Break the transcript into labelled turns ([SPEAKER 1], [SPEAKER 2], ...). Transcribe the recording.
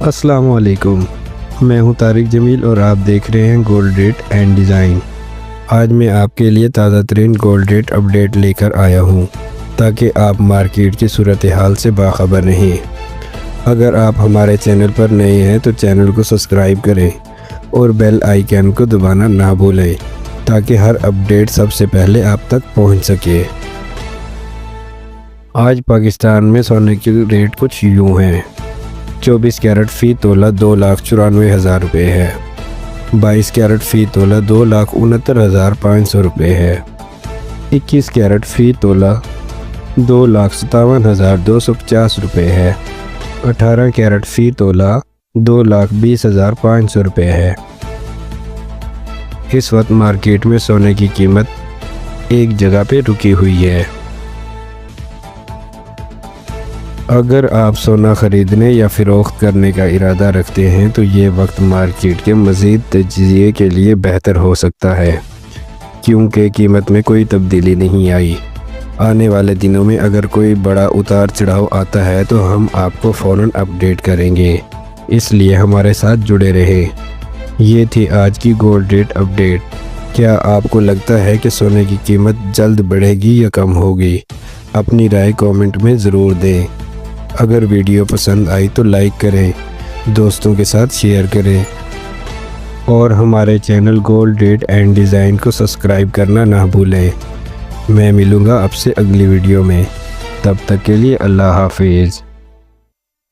[SPEAKER 1] السلام علیکم، میں ہوں طارق جمیل اور آپ دیکھ رہے ہیں گولڈ ریٹ اینڈ ڈیزائن۔ آج میں آپ کے لیے تازہ ترین گولڈ ریٹ اپڈیٹ لے کر آیا ہوں تاکہ آپ مارکیٹ کی صورتحال سے باخبر رہیں۔ اگر آپ ہمارے چینل پر نئے ہیں تو چینل کو سبسکرائب کریں اور بیل آئیکن کو دبانا نہ بھولیں تاکہ ہر اپڈیٹ سب سے پہلے آپ تک پہنچ سکے۔ آج پاکستان میں سونے کے ریٹ کچھ یوں ہیں۔ 24 کیرٹ فی تولہ 2,94,000 روپے ہے۔ 22 کیرٹ فی تولہ 2,69,500 روپے ہے۔ 21 کیرٹ فی تولہ 2,57,250 روپے ہے۔ 18 کیرٹ فی تولہ 2,20,500 روپے ہے۔ اس وقت مارکیٹ میں سونے کی قیمت ایک جگہ پہ رکی ہوئی ہے۔ اگر آپ سونا خریدنے یا فروخت کرنے کا ارادہ رکھتے ہیں تو یہ وقت مارکیٹ کے مزید تجزیے کے لیے بہتر ہو سکتا ہے، کیونکہ قیمت میں کوئی تبدیلی نہیں آئی۔ آنے والے دنوں میں اگر کوئی بڑا اتار چڑھاؤ آتا ہے تو ہم آپ کو فوراً اپڈیٹ کریں گے، اس لیے ہمارے ساتھ جڑے رہیں۔ یہ تھی آج کی گولڈ ریٹ اپڈیٹ۔ کیا آپ کو لگتا ہے کہ سونے کی قیمت جلد بڑھے گی یا کم ہوگی؟ اپنی رائے کامنٹ میں ضرور دیں۔ اگر ویڈیو پسند آئی تو لائک کریں، دوستوں کے ساتھ شیئر کریں اور ہمارے channel gold rate and design کو سبسکرائب کرنا نہ بھولیں۔ میں ملوں گا آپ سے اگلی ویڈیو میں، تب تک کے لیے اللہ حافظ۔